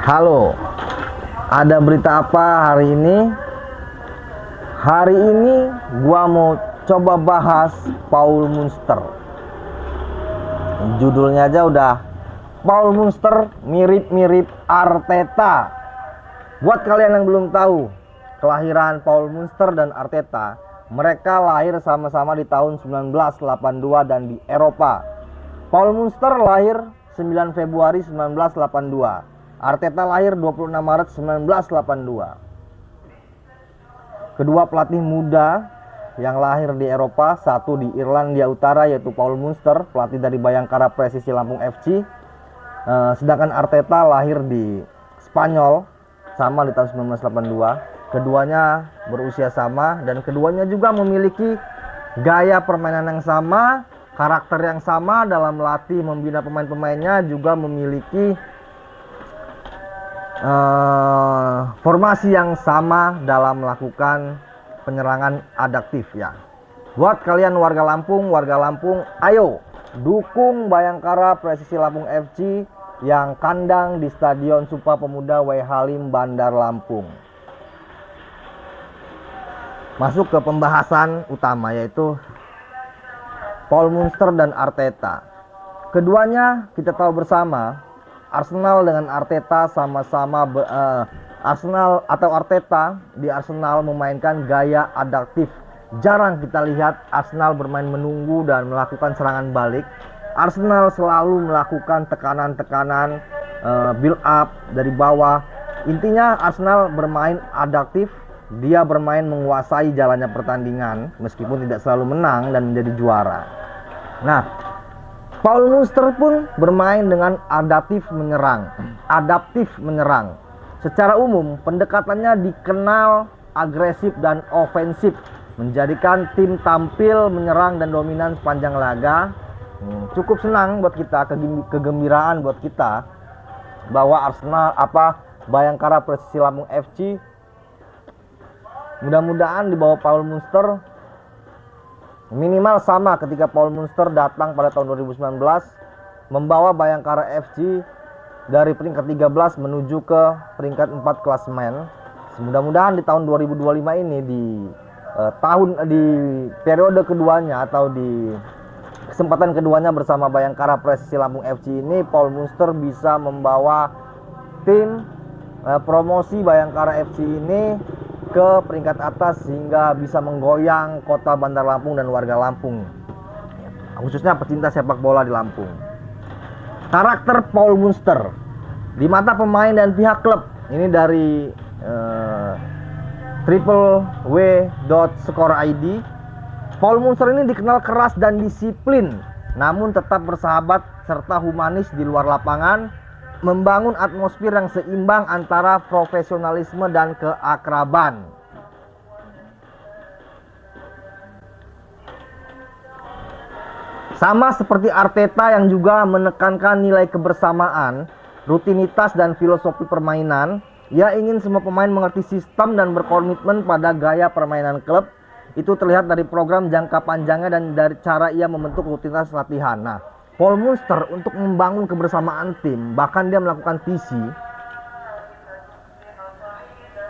Halo, ada berita apa hari ini? Hari ini gua mau coba bahas Paul Munster. Judulnya aja udah Paul Munster mirip-mirip Arteta. Buat kalian yang belum tahu kelahiran Paul Munster dan Arteta, mereka lahir sama-sama di tahun 1982 dan di Eropa. Paul Munster lahir 9 Februari 1982. Arteta lahir 26 Maret 1982. Kedua pelatih muda yang lahir di Eropa, satu di Irlandia Utara yaitu Paul Munster, pelatih dari Bayangkara Presisi Lampung FC. Sedangkan Arteta lahir di Spanyol, sama di tahun 1982. Keduanya berusia sama dan keduanya juga memiliki gaya permainan yang sama, karakter yang sama dalam melatih membina pemain-pemainnya, juga memiliki formasi yang sama dalam melakukan penyerangan adaptif ya. Buat kalian warga Lampung, ayo dukung Bayangkara Presisi Lampung FC yang kandang di Stadion Supa Pemuda W. Halim Bandar Lampung. Masuk ke pembahasan utama yaitu Paul Munster dan Arteta. Keduanya kita tahu bersama, Arsenal dengan Arteta sama-sama Arteta di Arsenal memainkan gaya adaptif. Jarang kita lihat Arsenal bermain menunggu dan melakukan serangan balik. Arsenal selalu melakukan tekanan-tekanan, build up dari bawah. Intinya Arsenal bermain adaptif. Dia bermain menguasai jalannya pertandingan meskipun tidak selalu menang dan menjadi juara. Nah, Paul Munster pun bermain dengan adaptif menyerang. Secara umum, pendekatannya dikenal agresif dan ofensif, menjadikan tim tampil menyerang dan dominan sepanjang laga. Cukup senang buat kita, kegembiraan buat kita bahwa Bayangkara Presisi Lampung FC mudah-mudahan di bawah Paul Munster minimal sama ketika Paul Munster datang pada tahun 2019 membawa Bayangkara FC dari peringkat 13 menuju ke peringkat 4 klasemen. Mudah-mudahan di tahun 2025 ini di periode keduanya atau di kesempatan keduanya bersama Bayangkara Presisi Lampung FC ini, Paul Munster bisa membawa tim promosi Bayangkara FC ini ke peringkat atas sehingga bisa menggoyang kota Bandar Lampung dan warga Lampung, khususnya pecinta sepak bola di Lampung. Karakter Paul Munster di mata pemain dan pihak klub ini dari www.score.id. Paul Munster ini dikenal keras dan disiplin, namun tetap bersahabat serta humanis di luar lapangan, membangun atmosfer yang seimbang antara profesionalisme dan keakraban. Sama seperti Arteta yang juga menekankan nilai kebersamaan, rutinitas dan filosofi permainan, ia ingin semua pemain mengerti sistem dan berkomitmen pada gaya permainan klub. Itu terlihat dari program jangka panjangnya dan dari cara ia membentuk rutinitas latihan. Nah, Paul Munster untuk membangun kebersamaan tim, bahkan dia melakukan visi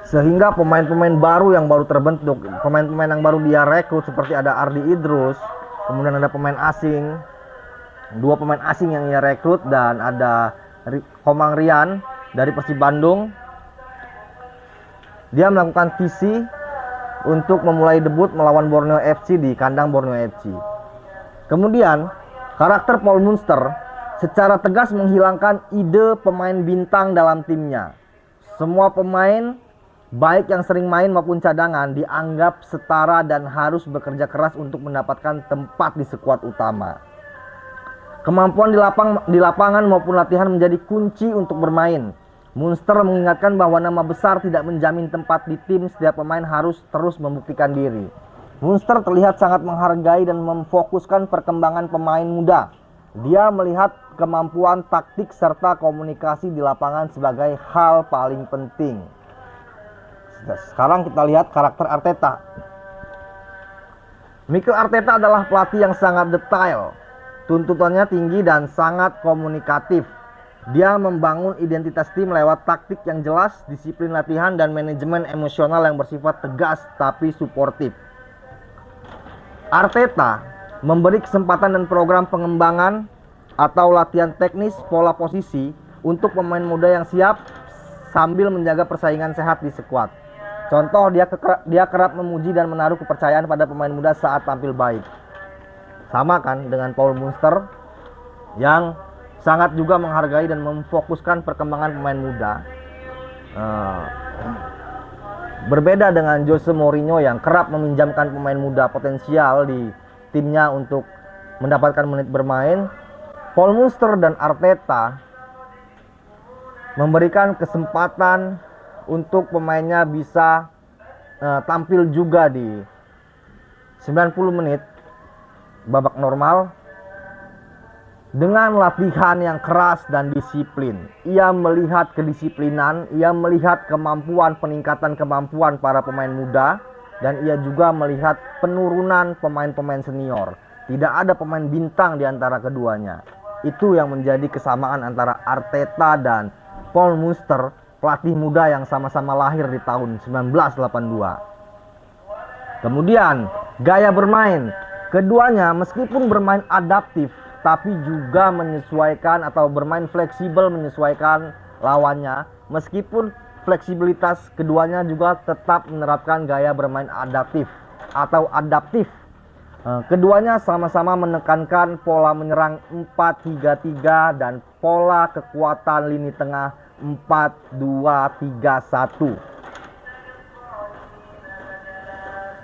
sehingga pemain-pemain baru yang baru terbentuk, pemain-pemain yang baru dia rekrut seperti ada Ardi Idrus, kemudian ada pemain asing, 2 pemain asing yang ia rekrut, dan ada Komang Rian dari Persib Bandung. Dia melakukan visi untuk memulai debut melawan Borneo FC di kandang Borneo FC. Kemudian karakter Paul Munster secara tegas menghilangkan ide pemain bintang dalam timnya. Semua pemain, baik yang sering main maupun cadangan, dianggap setara dan harus bekerja keras untuk mendapatkan tempat di skuad utama. Kemampuan di lapangan maupun latihan menjadi kunci untuk bermain. Munster mengingatkan bahwa nama besar tidak menjamin tempat di tim, setiap pemain harus terus membuktikan diri. Munster terlihat sangat menghargai dan memfokuskan perkembangan pemain muda. Dia melihat kemampuan taktik serta komunikasi di lapangan sebagai hal paling penting. Sekarang kita lihat karakter Arteta. Mikel Arteta adalah pelatih yang sangat detail, tuntutannya tinggi dan sangat komunikatif. Dia membangun identitas tim lewat taktik yang jelas, disiplin latihan, dan manajemen emosional yang bersifat tegas tapi suportif. Arteta memberi kesempatan dan program pengembangan atau latihan teknis pola posisi untuk pemain muda yang siap sambil menjaga persaingan sehat di skuad. Contoh, dia kerap memuji dan menaruh kepercayaan pada pemain muda saat tampil baik. Sama kan dengan Paul Munster yang sangat juga menghargai dan memfokuskan perkembangan pemain muda. Berbeda dengan Jose Mourinho yang kerap meminjamkan pemain muda potensial di timnya untuk mendapatkan menit bermain, Paul Munster dan Arteta memberikan kesempatan untuk pemainnya bisa tampil juga di 90 menit babak normal dengan latihan yang keras dan disiplin. Ia melihat kedisiplinan, ia melihat peningkatan kemampuan para pemain muda, dan ia juga melihat penurunan pemain-pemain senior. Tidak ada pemain bintang di antara keduanya. Itu yang menjadi kesamaan antara Arteta dan Paul Munster, pelatih muda yang sama-sama lahir di tahun 1982. Kemudian, gaya bermain. Keduanya meskipun bermain adaptif, tapi juga menyesuaikan atau bermain fleksibel menyesuaikan lawannya. Meskipun fleksibilitas keduanya juga tetap menerapkan gaya bermain adaptif atau adaptif. Keduanya sama-sama menekankan pola menyerang 4-3-3 dan pola kekuatan lini tengah 4-2-3-1.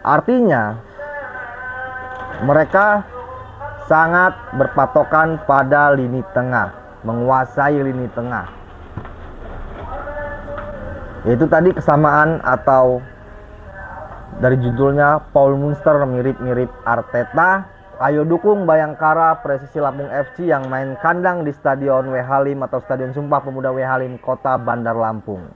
Artinya, mereka sangat berpatokan pada lini tengah, menguasai lini tengah. Itu tadi kesamaan atau dari judulnya Paul Munster mirip-mirip Arteta. Ayo dukung Bayangkara Presisi Lampung FC yang main kandang di Stadion W. Halim atau Stadion Sumpah Pemuda W. Halim, Kota Bandar Lampung.